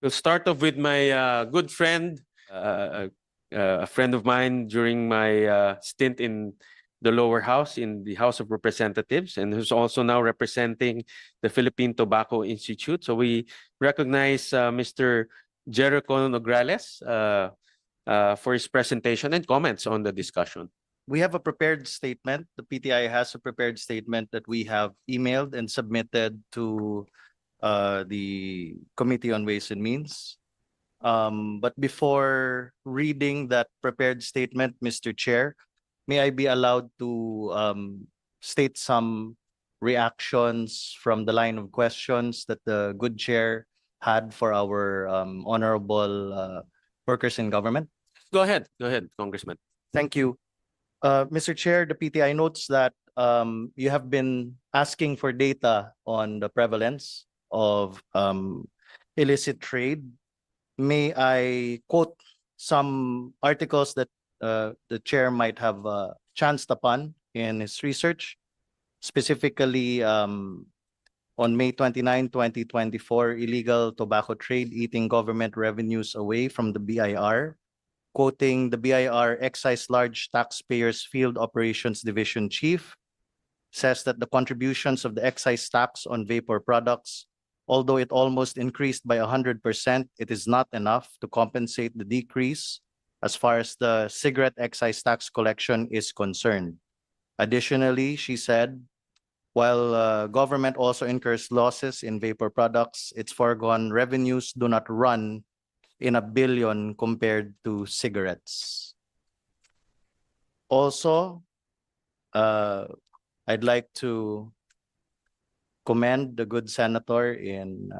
We'll start off with my good friend, a friend of mine during my stint in the lower house, in the House of Representatives, and who's also now representing the Philippine Tobacco Institute. So we recognize Mr. Jericho Nograles for his presentation and comments on the discussion. We have a prepared statement. The PTI has a prepared statement that we have emailed and submitted to the Committee on Ways and Means. But before reading that prepared statement, Mr. Chair, may I be allowed to state some reactions from the line of questions that the good chair had for our honorable workers in government? Go ahead, Congressman. Thank you. Mr. Chair, the PTI notes that you have been asking for data on the prevalence of illicit trade. May I quote some articles that the chair might have chanced upon in his research, specifically on May 29, 2024, illegal tobacco trade eating government revenues away from the BIR. Quoting the BIR Excise Large Taxpayers Field Operations Division Chief, says that the contributions of the excise tax on vapor products, although it almost increased by 100%, it is not enough to compensate the decrease as far as the cigarette excise tax collection is concerned. Additionally, she said, while government also incurs losses in vapor products, its foregone revenues do not run in a billion compared to cigarettes. Also, I'd like to commend the good senator in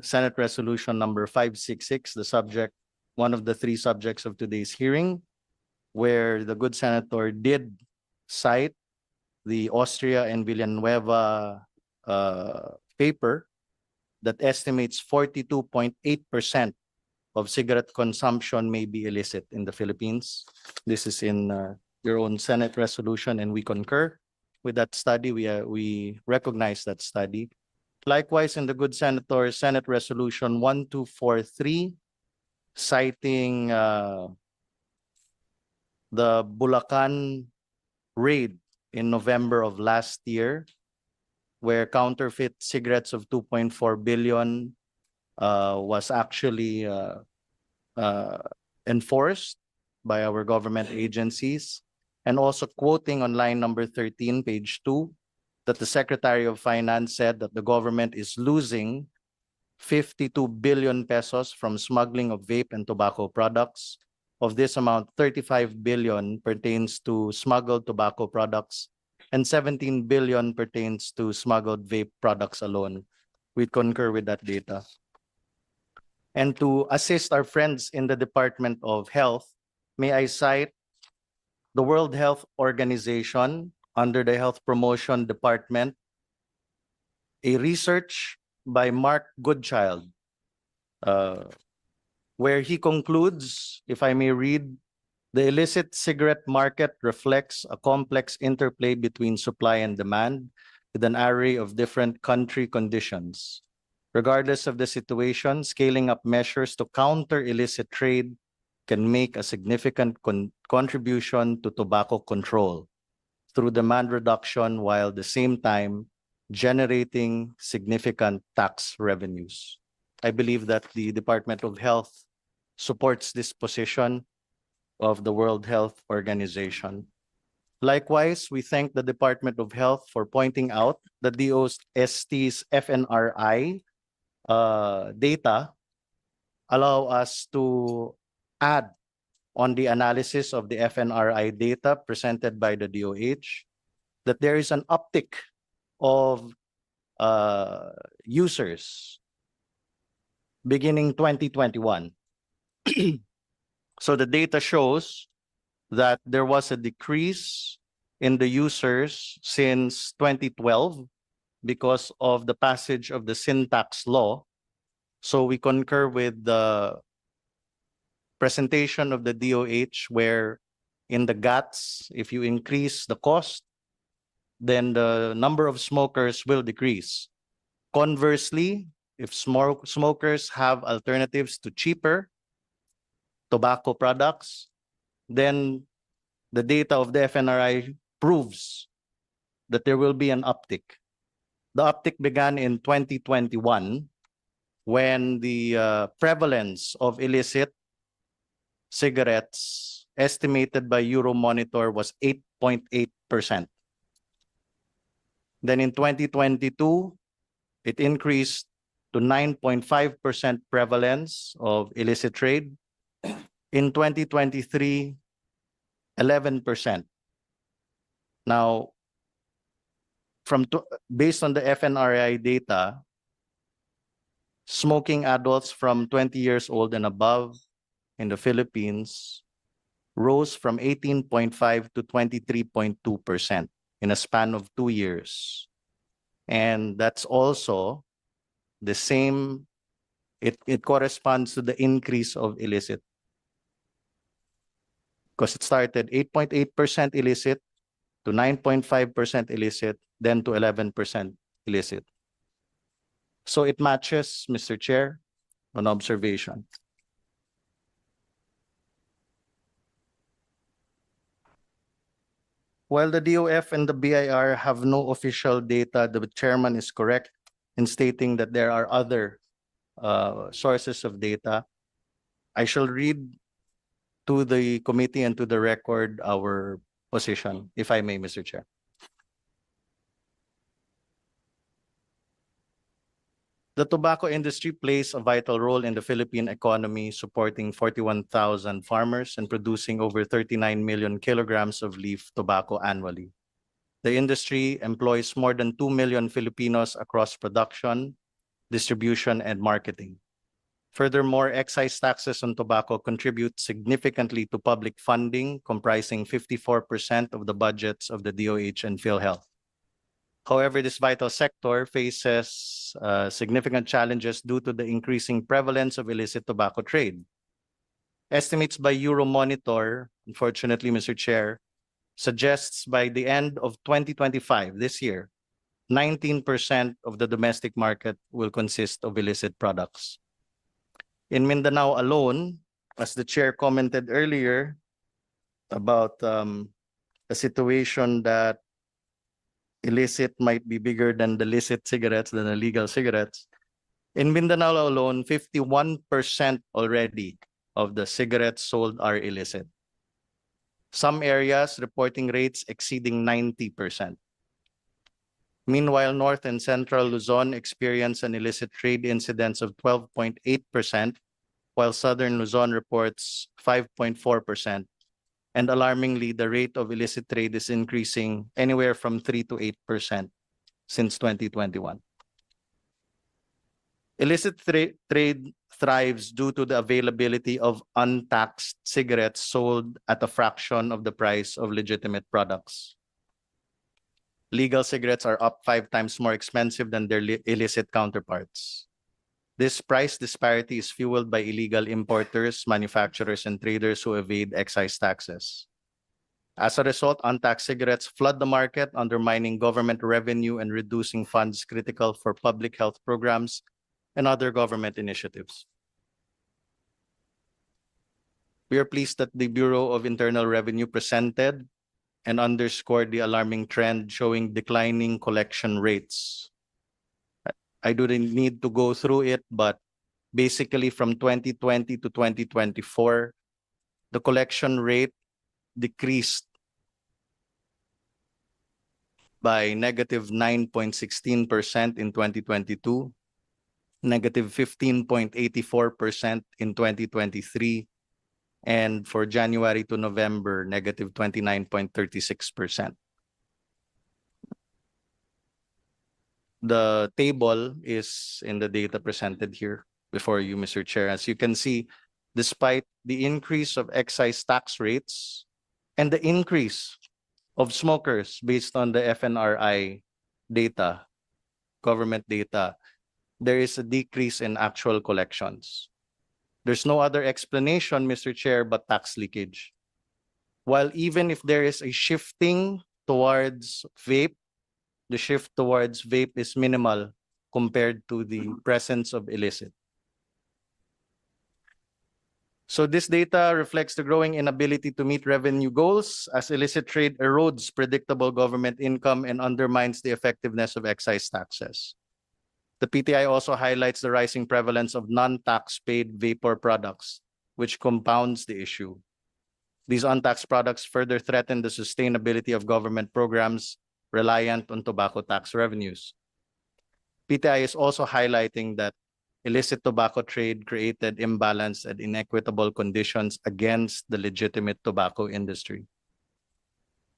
Senate Resolution number 566, the subject, one of the three subjects of today's hearing, where the good senator did cite the Austria and Villanueva paper that estimates 42.8% of cigarette consumption may be illicit in the Philippines. This is in your own Senate resolution, and we concur with that study. We recognize that study. Likewise, in the good senator, Senate Resolution 1243, citing the Bulacan raid in November of last year, where counterfeit cigarettes of 2.4 billion was actually enforced by our government agencies. And also quoting on line number 13, page 2, that the Secretary of Finance said that the government is losing 52 billion pesos from smuggling of vape and tobacco products. Of this amount, 35 billion pertains to smuggled tobacco products and 17 billion pertains to smuggled vape products alone. We concur with that data. And to assist our friends in the Department of Health, may I cite the World Health Organization under the Health Promotion Department, a research by Mark Goodchild, where he concludes, if I may read, the illicit cigarette market reflects a complex interplay between supply and demand with an array of different country conditions. Regardless of the situation, scaling up measures to counter illicit trade can make a significant contribution to tobacco control through demand reduction while at the same time generating significant tax revenues. I believe that the Department of Health supports this position of the World Health Organization. Likewise, we thank the Department of Health for pointing out that DOST's FNRI data allow us to add on the analysis of the FNRI data presented by the DOH that there is an uptick of users beginning 2021. So the data shows that there was a decrease in the users since 2012 because of the passage of the sin tax law. So we concur with the presentation of the DOH where in the GATS, if you increase the cost, then the number of smokers will decrease. Conversely, if smokers have alternatives to cheaper tobacco products, then the data of the FNRI proves that there will be an uptick. The uptick began in 2021 when the prevalence of illicit cigarettes estimated by Euromonitor was 8.8%. Then in 2022, it increased to 9.5% prevalence of illicit trade. In 2023, 11%. Now, based on the FNRI data, smoking adults from 20 years old and above in the Philippines rose from 18.5 to 23.2% in a span of 2 years. And that's also the same, it corresponds to the increase of illicit. Because it started 8.8% illicit to 9.5% illicit, then to 11% illicit. So it matches, Mr. Chair, on observation. While the DOF and the BIR have no official data, the chairman is correct in stating that there are other sources of data. I shall read to the committee and to the record our position, if I may, Mr. Chair. The tobacco industry plays a vital role in the Philippine economy, supporting 41,000 farmers and producing over 39 million kilograms of leaf tobacco annually. The industry employs more than 2 million Filipinos across production, distribution, and marketing. Furthermore, excise taxes on tobacco contribute significantly to public funding, comprising 54% of the budgets of the DOH and PhilHealth. However, this vital sector faces significant challenges due to the increasing prevalence of illicit tobacco trade. Estimates by Euromonitor, unfortunately, Mr. Chair, suggests by the end of 2025, this year, 19% of the domestic market will consist of illicit products. In Mindanao alone, as the chair commented earlier about a situation that illicit might be bigger than the licit cigarettes, than the legal cigarettes. In Mindanao alone, 51% already of the cigarettes sold are illicit. Some areas reporting rates exceeding 90%. Meanwhile, North and Central Luzon experience an illicit trade incidence of 12.8%, while Southern Luzon reports 5.4%. And alarmingly, the rate of illicit trade is increasing anywhere from 3 to 8% since 2021. Illicit trade thrives due to the availability of untaxed cigarettes sold at a fraction of the price of legitimate products. Legal cigarettes are up 5 times more expensive than their illicit counterparts. This price disparity is fueled by illegal importers, manufacturers, and traders who evade excise taxes. As a result, untaxed cigarettes flood the market, undermining government revenue and reducing funds critical for public health programs and other government initiatives. We are pleased that the Bureau of Internal Revenue presented and underscored the alarming trend showing declining collection rates. I don't need to go through it, but basically from 2020 to 2024, the collection rate decreased by negative 9.16% in 2022, negative 15.84% in 2023, and for January to November, negative 29.36%. The table is in the data presented here before you, Mr. Chair. As you can see, despite the increase of excise tax rates and the increase of smokers based on the FNRI data, government data, there is a decrease in actual collections. There's no other explanation, Mr. Chair, but tax leakage. While even if there is a shifting towards vape, the shift towards vape is minimal compared to the presence of illicit. So this data reflects the growing inability to meet revenue goals as illicit trade erodes predictable government income and undermines the effectiveness of excise taxes. The PTI also highlights the rising prevalence of non-tax paid vapor products, which compounds the issue. These untaxed products further threaten the sustainability of government programs reliant on tobacco tax revenues. PTI is also highlighting that illicit tobacco trade created imbalanced and inequitable conditions against the legitimate tobacco industry.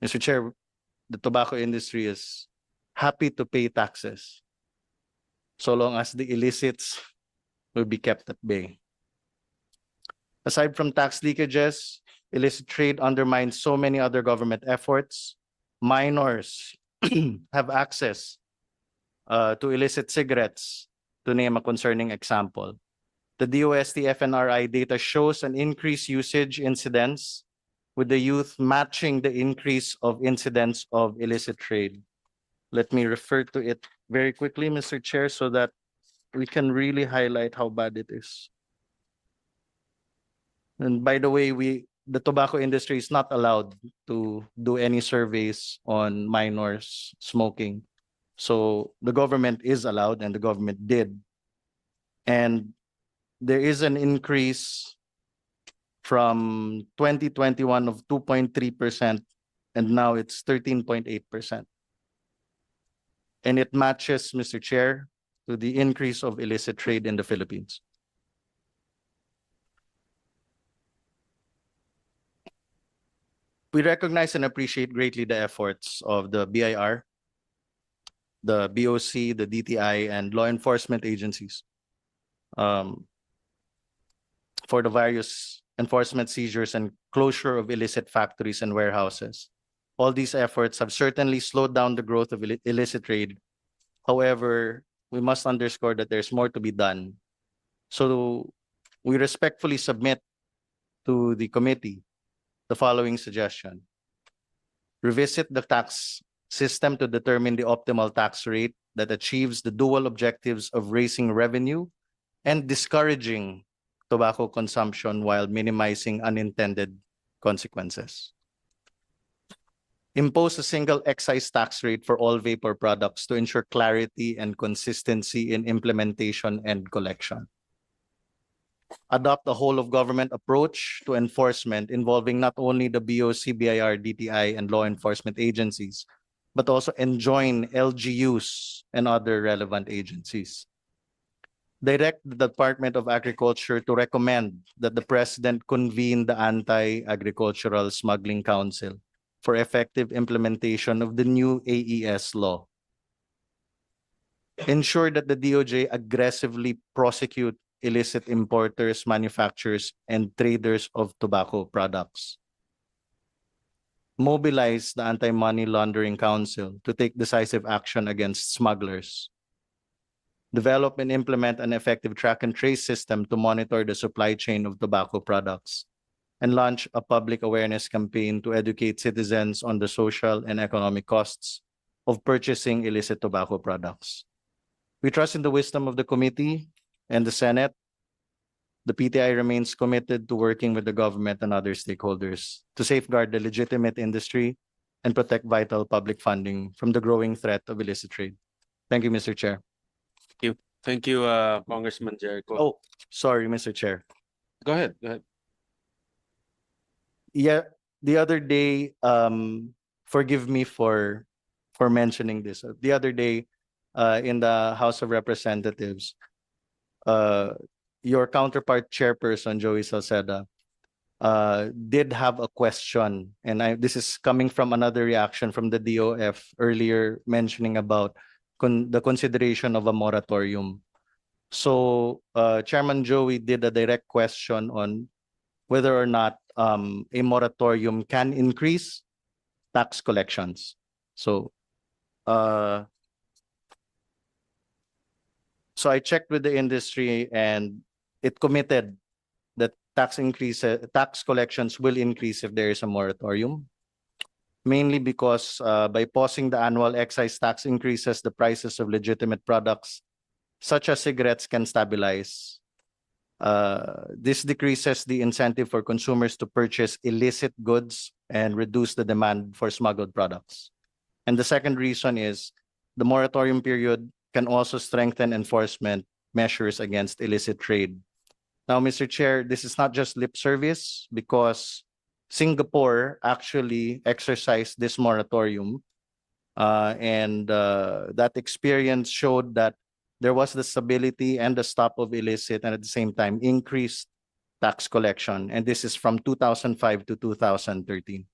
Mr. Chair, the tobacco industry is happy to pay taxes so long as the illicits will be kept at bay. Aside from tax leakages, illicit trade undermines so many other government efforts. Minors have access to illicit cigarettes, to name a concerning example. The DOST FNRI data shows an increased usage incidence, with the youth matching the increase of incidents of illicit trade. Let me refer to it very quickly, Mr. Chair, so that we can really highlight how bad it is. And by the way, the tobacco industry is not allowed to do any surveys on minors smoking. So the government is allowed, and the government did. And there is an increase from 2021 of 2.3%, and now it's 13.8%. And it matches, Mr. Chair, to the increase of illicit trade in the Philippines. We recognize and appreciate greatly the efforts of the BIR, the BOC, the DTI, and law enforcement agencies for the various enforcement seizures and closure of illicit factories and warehouses. All these efforts have certainly slowed down the growth of illicit trade. However, we must underscore that there's more to be done. So we respectfully submit to the committee the following suggestion. Revisit the tax system to determine the optimal tax rate that achieves the dual objectives of raising revenue and discouraging tobacco consumption while minimizing unintended consequences. Impose a single excise tax rate for all vapor products to ensure clarity and consistency in implementation and collection. Adopt a whole-of-government approach to enforcement involving not only the BOC, BIR, DTI, and law enforcement agencies, but also enjoin LGUs and other relevant agencies. Direct the Department of Agriculture to recommend that the President convene the Anti-Agricultural Smuggling Council for effective implementation of the new AES law. Ensure that the DOJ aggressively prosecute illicit importers, manufacturers, and traders of tobacco products. Mobilize the Anti-Money Laundering Council to take decisive action against smugglers. Develop and implement an effective track and trace system to monitor the supply chain of tobacco products, and launch a public awareness campaign to educate citizens on the social and economic costs of purchasing illicit tobacco products. We trust in the wisdom of the committee and the Senate. The PTI remains committed to working with the government and other stakeholders to safeguard the legitimate industry and protect vital public funding from the growing threat of illicit trade. Thank you, Mr. Chair. Thank you, Congressman Jericho. Oh, sorry, Mr. Chair. Go ahead. Go ahead. Yeah, the other day, forgive me for mentioning this. The other day, in the House of Representatives, your counterpart chairperson, Joey Salceda, did have a question, and this is coming from another reaction from the DOF earlier, mentioning about the consideration of a moratorium. So Chairman Joey did a direct question on whether or not a moratorium can increase tax collections. So I checked with the industry, and it committed that tax collections will increase if there is a moratorium, mainly because by pausing the annual excise tax increases the prices of legitimate products such as cigarettes can stabilize. This decreases the incentive for consumers to purchase illicit goods and reduce the demand for smuggled products. And the second reason is the moratorium period can also strengthen enforcement measures against illicit trade. Now, Mr. Chair, this is not just lip service because Singapore actually exercised this moratorium. And that experience showed that there was the stability and the stop of illicit and at the same time increased tax collection. And this is from 2005 to 2013.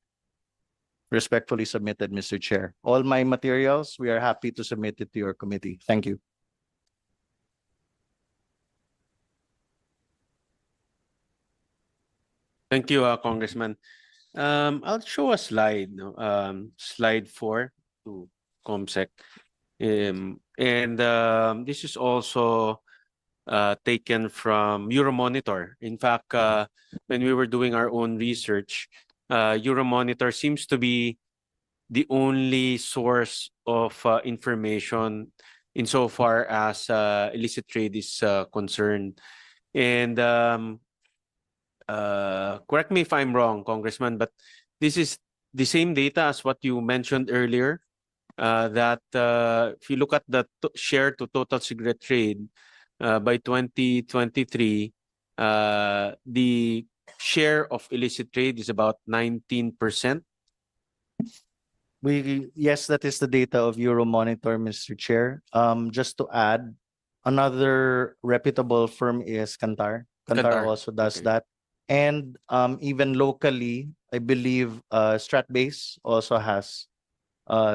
Respectfully submitted, Mr. Chair. All my materials, we are happy to submit it to your committee. Thank you. Thank you, Congressman. I'll show a slide, no? Slide 4 to ComSec. This is also taken from Euromonitor. In fact, when we were doing our own research, Euromonitor seems to be the only source of information insofar as illicit trade is concerned. And correct me if I'm wrong, Congressman, but this is the same data as what you mentioned earlier, that if you look at the share to total cigarette trade by 2023, the share of illicit trade is about 19%. Yes, that is the data of Euromonitor, Mr. Chair. Just to add, another reputable firm is Kantar. Kantar Qatar. also does Okay. that. And even locally, I believe Stratbase also has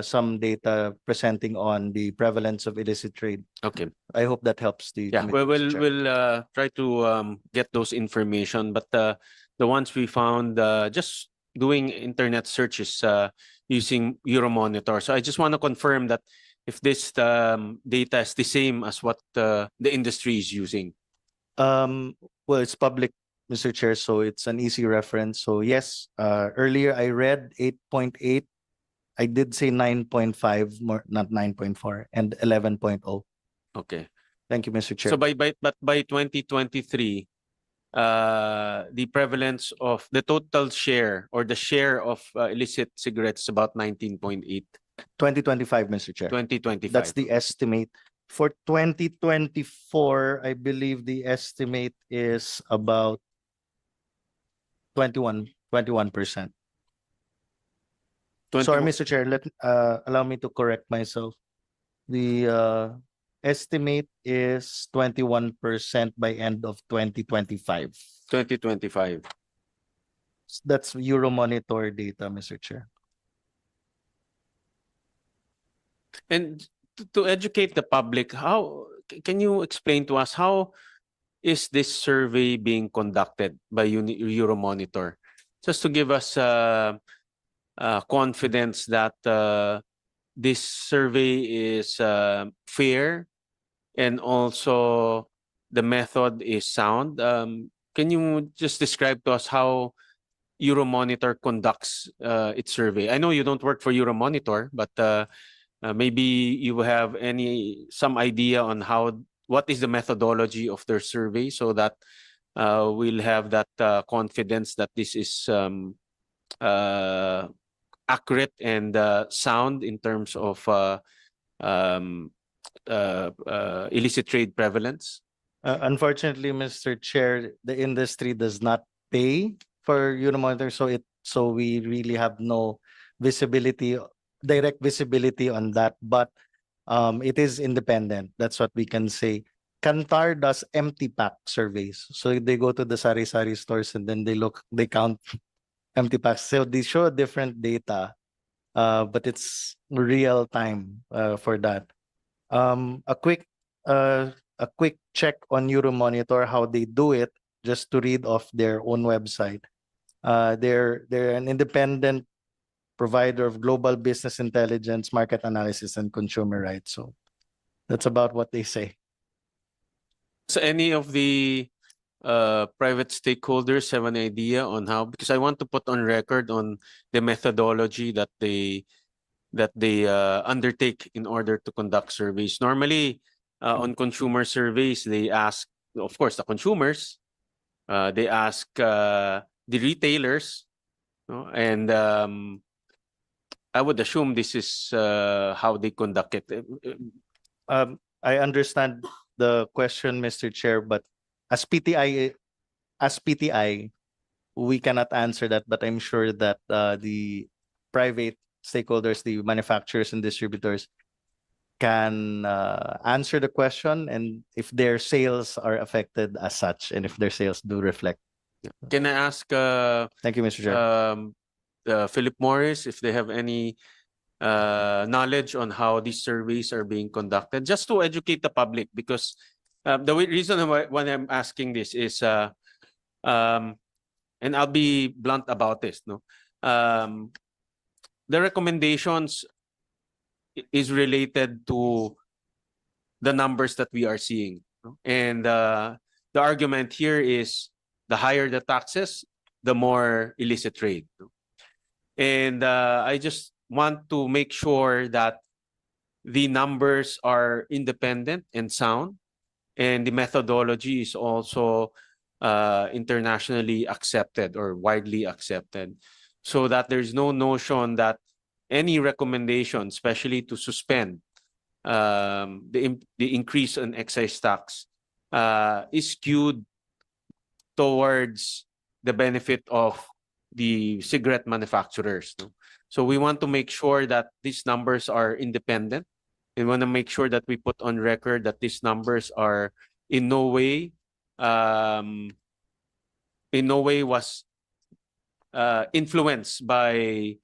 some data presenting on the prevalence of illicit trade. Okay. I hope that helps the Yeah, committee, Mr. Chair. we'll try to get those information, but the ones we found just doing internet searches using Euromonitor. So I just want to confirm that if this data is the same as what the industry is using. Well, it's public, Mr. Chair, so it's an easy reference. So yes, earlier I read 8.8. I did say 9.5, more not 9.4, and 11.0. Okay. Thank you, Mr. Chair. So by 2023, the prevalence of the total share or the share of illicit cigarettes is about 19.8. 2025, Mr. Chair. 2025. That's the estimate. For 2024, I believe the estimate is about 21%. Sorry, Mr. Chair, allow me to correct myself. The estimate is 21% by end of 2025. 2025. That's Euromonitor data, Mr. Chair. And to educate the public, how can you explain to us how is this survey being conducted by Euromonitor? Just to give us confidence that this survey is fair and also the method is sound. Can you just describe to us how Euromonitor conducts its survey? I know you don't work for Euromonitor, but maybe you have some idea on what is the methodology of their survey so that we'll have that confidence that this is accurate and sound in terms of illicit trade prevalence? Unfortunately, Mr. Chair, the industry does not pay for Euromonitor, so we really have no direct visibility on that. But it is independent. That's what we can say. Kantar does empty pack surveys. So they go to the sari-sari stores and then they count empty packs. So they show different data, but it's real time for that. A quick check on Euromonitor, how they do it, just to read off their own website. They're an independent provider of global business intelligence, market analysis, and consumer rights. So that's about what they say. So any of the private stakeholders have an idea on how, because I want to put on record on the methodology that they undertake in order to conduct surveys. Normally, on consumer surveys, they ask, of course, the consumers, they ask the retailers, no? And I would assume this is how they conduct it. I understand the question, Mr. Chair, but as PTI, we cannot answer that, but I'm sure that the private stakeholders, the manufacturers and distributors can answer the question, and if their sales are affected as such, and if their sales do reflect. Can I ask Thank you, Mr. Chair. Philip Morris if they have any knowledge on how these surveys are being conducted, just to educate the public, because reason why I'm asking this is, and I'll be blunt about this, no, the recommendations is related to the numbers that we are seeing, no? And the argument here is the higher the taxes, the more illicit trade, no? And I just want to make sure that the numbers are independent and sound, and the methodology is also internationally accepted or widely accepted, so that there's no notion that any recommendation, especially to suspend the increase in excise tax, is skewed towards the benefit of the cigarette manufacturers, no? So we want to make sure that these numbers are independent. We want to make sure that we put on record that these numbers are in no way was influenced by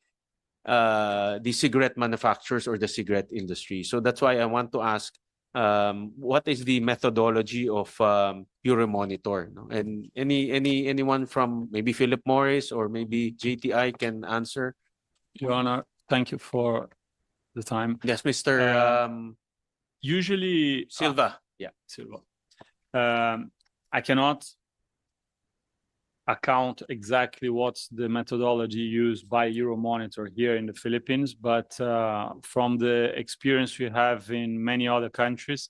the cigarette manufacturers or the cigarette industry. So that's why I want to ask, what is the methodology of Euromonitor, no? And anyone from maybe Philip Morris or maybe JTI can answer. Your Honor, thank you for the time. Yes, Mr. Usually, Silva. Yeah. Silva. I cannot account exactly what's the methodology used by Euromonitor here in the Philippines, but from the experience we have in many other countries,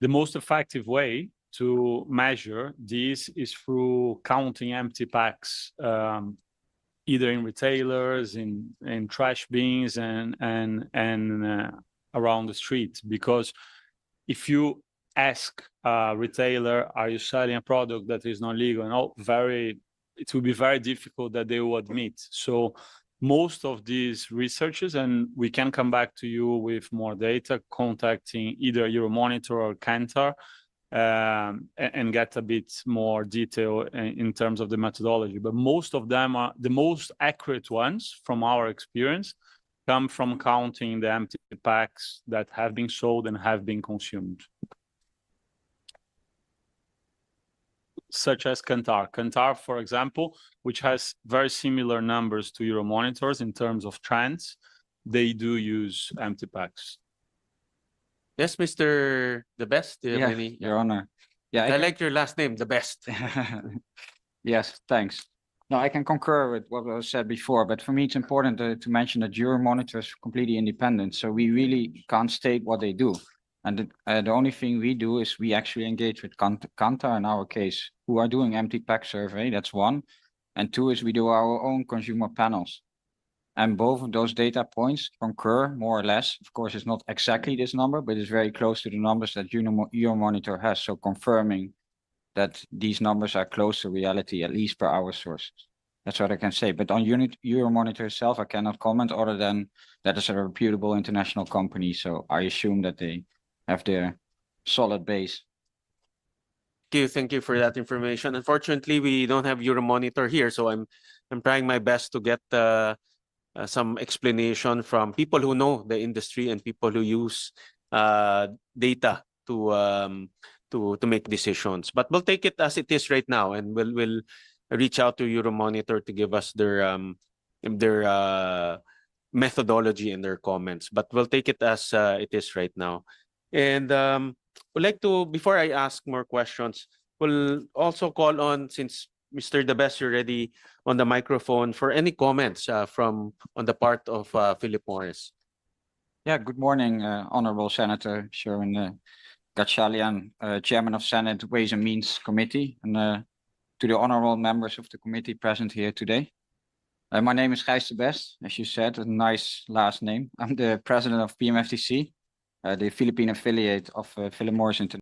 the most effective way to measure this is through counting empty packs, either in retailers, in trash bins, and around the street. Because if you ask a retailer, are you selling a product that is not legal? No, it will be very difficult that they will admit. So most of these researchers, and we can come back to you with more data, contacting either Euromonitor or Kantar, and get a bit more detail in terms of the methodology. But most of them are the most accurate ones from our experience, come from counting the empty packs that have been sold and have been consumed. Such as Kantar. Kantar, for example, which has very similar numbers to Euromonitors in terms of trends, they do use empty packs. Yes, Mr. The Best. Do you have any? Your Honor. Yeah, I like your last name, The Best. Yes, thanks. No, I can concur with what was said before, but for me, it's important to mention that Euromonitor is completely independent, so we really can't state what they do. And the only thing we do is we actually engage with Kantar in our case, who are doing empty pack survey. That's one. And two is we do our own consumer panels. And both of those data points concur more or less. Of course, it's not exactly this number, but it's very close to the numbers that Euromonitor has. So confirming that these numbers are close to reality, at least per our sources. That's what I can say. But on Euromonitor itself, I cannot comment other than that is a reputable international company. So I assume that they have their solid base. Thank you for that information. Unfortunately, we don't have Euromonitor here, so I'm trying my best to get some explanation from people who know the industry and people who use data to make decisions. But we'll take it as it is right now, and we'll reach out to Euromonitor to give us their methodology and their comments. But we'll take it as it is right now. And would like to, before I ask more questions, we'll also call on, since Mr. The Best, you're already on the microphone, for any comments on the part of Philip Morris. Yeah, good morning, Honorable Senator Sherwin Gatchalian, Chairman of Senate Ways and Means Committee, and to the honorable members of the committee present here today. My name is Gijs de Best, as you said, a nice last name. I'm the president of PMFTC, the Philippine affiliate of Philip Morris International.